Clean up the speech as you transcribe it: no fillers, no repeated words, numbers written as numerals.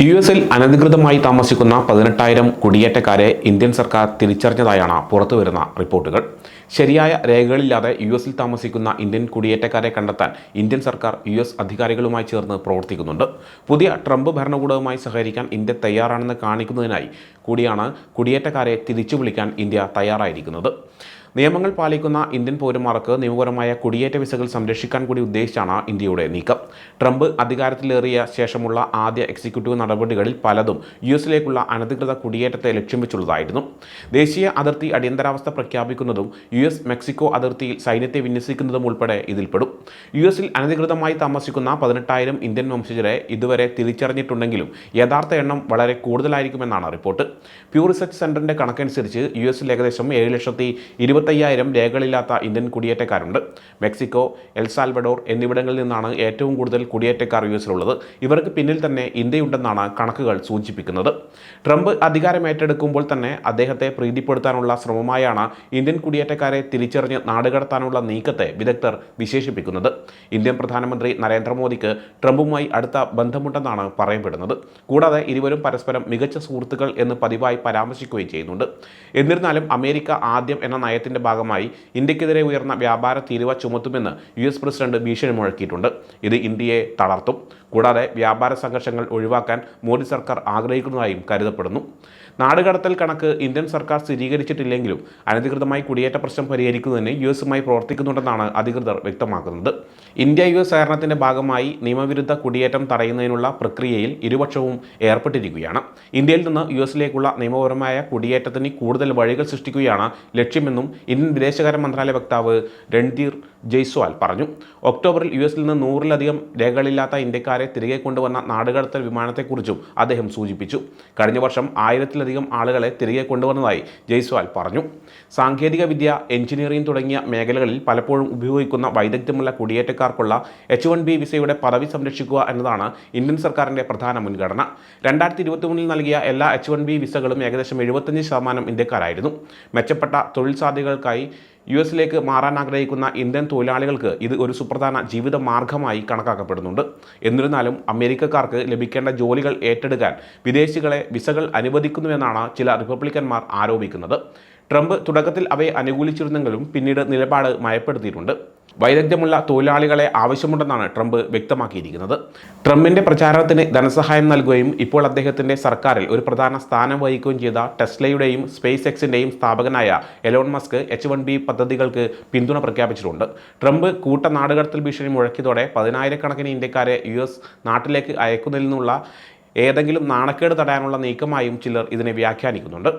യുഎസിൽ അനധികൃതമായി താമസിക്കുന്ന 18,000 കുടിയേറ്റക്കാരെ ഇന്ത്യൻ സർക്കാർ തിരിച്ചറിഞ്ഞതായാണ് പുറത്തുവരുന്ന റിപ്പോർട്ടുകൾ. ശരിയായ രേഖകളില്ലാതെ യുഎസിൽ താമസിക്കുന്ന ഇന്ത്യൻ കുടിയേറ്റക്കാരെ കണ്ടെത്താൻ ഇന്ത്യൻ സർക്കാർ യുഎസ് അധികാരികളുമായി ചേർന്ന് പ്രവർത്തിക്കുന്നുണ്ട്. പുതിയ ട്രംപ് ഭരണകൂടവുമായി സഹകരിക്കാൻ ഇന്ത്യ തയ്യാറാണെന്ന് കാണിക്കുന്നതിനായി കൂടിയാണ് കുടിയേറ്റക്കാരെ തിരിച്ചു വിളിക്കാൻ ഇന്ത്യ തയ്യാറായിരിക്കുന്നത്. നിയമങ്ങൾ പാലിക്കുന്ന ഇന്ത്യൻ പൗരന്മാർക്ക് നിയമപരമായ കുടിയേറ്റ വിസകൾ സംരക്ഷിക്കാൻ കൂടി ഉദ്ദേശിച്ചാണ് ഇന്ത്യയുടെ നീക്കം. ട്രംപ് അധികാരത്തിലേറിയ ശേഷമുള്ള ആദ്യ എക്സിക്യൂട്ടീവ് നടപടികളിൽ പലതും യുഎസിലേക്കുള്ള അനധികൃത കുടിയേറ്റത്തെ ലക്ഷ്യം വെച്ചുള്ളതായിരുന്നു. ദേശീയ അതിർത്തി അടിയന്തരാവസ്ഥ പ്രഖ്യാപിക്കുന്നതും യുഎസ് മെക്സിക്കോ അതിർത്തിയിൽ സൈന്യത്തെ വിന്യസിക്കുന്നതും ഉൾപ്പെടെ ഇതിൽപ്പെടും. യുഎസിൽ അനധികൃതമായി താമസിക്കുന്ന 18,000 ഇന്ത്യൻ വംശജരെ ഇതുവരെ തിരിച്ചറിഞ്ഞിട്ടുണ്ടെങ്കിലും യഥാർത്ഥ എണ്ണം വളരെ കൂടുതലായിരിക്കുമെന്നാണ് റിപ്പോർട്ട്. പ്യൂ റിസർച്ച് സെന്ററിന്റെ കണക്കനുസരിച്ച് യുഎസിൽ ഏകദേശം 7,25,000 രേഖകളില്ലാത്ത ഇന്ത്യൻ കുടിയേറ്റക്കാരുണ്ട്. മെക്സിക്കോ, എൽ സാൽവഡോർ എന്നിവിടങ്ങളിൽ നിന്നാണ് ഏറ്റവും കൂടുതൽ കുടിയേറ്റക്കാർ യുഎസിലുള്ളത്. ഇവർക്ക് പിന്നിൽ തന്നെ ഇന്ത്യയുണ്ടെന്നാണ് കണക്കുകൾ സൂചിപ്പിക്കുന്നത്. ട്രംപ് അധികാരം ഏറ്റെടുക്കുമ്പോൾ തന്നെ അദ്ദേഹത്തെ പ്രീതിപ്പെടുത്താനുള്ള ശ്രമമായാണ് ഇന്ത്യൻ കുടിയേറ്റക്കാരെ തിരിച്ചറിഞ്ഞ് നാടുകടത്താനുള്ള നീക്കത്തെ വിദഗ്ധർ വിശേഷിപ്പിക്കുന്നത്. ഇന്ത്യൻ പ്രധാനമന്ത്രി നരേന്ദ്രമോദിക്ക് ട്രംപുമായി അടുത്ത ബന്ധമുണ്ടെന്നാണ് പറയപ്പെടുന്നത്. കൂടാതെ ഇരുവരും പരസ്പരം മികച്ച സുഹൃത്തുക്കൾ എന്ന് പതിവായി പരാമർശിക്കുകയും ചെയ്യുന്നുണ്ട്. എന്നിരുന്നാലും അമേരിക്ക ആദ്യം എന്ന നയത്തിന്റെ ഭാഗമായി ഇന്ത്യക്കെതിരെ ഉയർന്ന വ്യാപാര തീരുവ ചുമത്തുമെന്ന് യുഎസ് പ്രസിഡന്റ് ഭീഷണി മുഴക്കിയിട്ടുണ്ട്. ഇത് ഇന്ത്യയെ തളർത്തും. കൂടാതെ വ്യാപാര സംഘർഷങ്ങൾ ഒഴിവാക്കാൻ മോദി സർക്കാർ ആഗ്രഹിക്കുന്നതായും കരുതപ്പെടുന്നു. നാടുകടത്തൽ കണക്ക് ഇന്ത്യൻ സർക്കാർ സ്ഥിരീകരിച്ചിട്ടില്ലെങ്കിലും അനധികൃതമായി കുടിയേറ്റ പ്രശ്നം പരിഹരിക്കുന്നതിന് യുഎസുമായി പ്രവർത്തിക്കുന്നുണ്ടെന്നാണ് അധികൃതർ വ്യക്തമാക്കുന്നത്. ഇന്ത്യ യുഎസ് സഹകരണത്തിന്റെ ഭാഗമായി നിയമവിരുദ്ധ കുടിയേറ്റം തടയുന്നതിനുള്ള പ്രക്രിയയിൽ ഇരുപക്ഷവും ഏർപ്പെട്ടിരിക്കുകയാണ്. ഇന്ത്യയിൽ നിന്ന് യുഎസിലേക്കുള്ള നിയമപരമായ കുടിയേറ്റത്തിന് കൂടുതൽ വഴികൾ സൃഷ്ടിക്കുകയാണ് ലക്ഷ്യമെന്നും ഇന്ത്യൻ വിദേശകാര്യ മന്ത്രാലയ വക്താവ് രൺധീർ ജയ്സ്വാൾ പറഞ്ഞു. ഒക്ടോബറിൽ യുഎസിൽ നിന്ന് 100-ലധികം രേഖകളില്ലാത്ത ഇന്ത്യക്കാരെ തിരികെ കൊണ്ടുവന്ന നാടുകടത്തൽ വിമാനത്തെക്കുറിച്ചും അദ്ദേഹം സൂചിപ്പിച്ചു. കഴിഞ്ഞ വർഷം 1,000-ലധികം ആളുകളെ തിരികെ കൊണ്ടുവന്നതായി ജയ്സ്വാൾ പറഞ്ഞു. സാങ്കേതിക വിദ്യ, എഞ്ചിനീയറിംഗ് തുടങ്ങിയ മേഖലകളിൽ പലപ്പോഴും ഉപയോഗിക്കുന്ന വൈദഗ്ധ്യമുള്ള കുടിയേറ്റക്കാർക്കുള്ള H-1B വിസയുടെ പദവി സംരക്ഷിക്കുക എന്നതാണ് ഇന്ത്യൻ സർക്കാരിന്റെ പ്രധാന മുൻഗണന. 2023 നൽകിയ എല്ലാ H-1B വിസകളും ഏകദേശം 75% ഇന്ത്യക്കാരായിരുന്നു. മെച്ചപ്പെട്ട തൊഴിൽ സാധ്യതകൾക്കായി യുഎസിലേക്ക് മാറാൻ ആഗ്രഹിക്കുന്ന ഇന്ത്യൻ തൊഴിലാളികൾക്ക് ഇത് ഒരു സുപ്രധാന ജീവിത മാർഗമായി കണക്കാക്കപ്പെടുന്നുണ്ട്. എന്നിരുന്നാലും അമേരിക്കക്കാർക്ക് ലഭിക്കേണ്ട ജോലികൾ ഏറ്റെടുക്കാൻ വിദേശികളെ വിസകൾ അനുവദിക്കുന്നുവെന്നാണ് ചില റിപ്പബ്ലിക്കന്മാർ ആരോപിക്കുന്നത്. ട്രംപ് തുടക്കത്തിൽ അവയെ അനുകൂലിച്ചിരുന്നെങ്കിലും പിന്നീട് നിലപാട് മയപ്പെടുത്തിയിട്ടുണ്ട്. വൈദഗ്ധ്യമുള്ള തൊഴിലാളികളെ ആവശ്യമുണ്ടെന്നാണ് ട്രംപ് വ്യക്തമാക്കിയിരിക്കുന്നത്. ട്രംപിന്റെ പ്രചാരണത്തിന് ധനസഹായം നൽകുകയും ഇപ്പോൾ അദ്ദേഹത്തിന്റെ സർക്കാരിൽ ഒരു പ്രധാന സ്ഥാനം വഹിക്കുകയും ചെയ്ത ടെസ്ലയുടെയും സ്പേസ് എക്സിന്റെയും സ്ഥാപകനായ എലോൺ മസ്ക് H-1B പദ്ധതികൾക്ക് പിന്തുണ പ്രഖ്യാപിച്ചിട്ടുണ്ട്. ട്രംപ് കൂട്ട നാടുകടത്തൽ ഭീഷണി മുഴക്കിയതോടെ 10,000-കണക്കിന് ഇന്ത്യക്കാരെ യുഎസ് നാട്ടിലേക്ക് അയക്കുന്നതിൽ നിന്നുള്ള ഏതെങ്കിലും നാണക്കേട് തടയാനുള്ള നീക്കമായും ചിലർ ഇതിനെ വ്യാഖ്യാനിക്കുന്നുണ്ട്.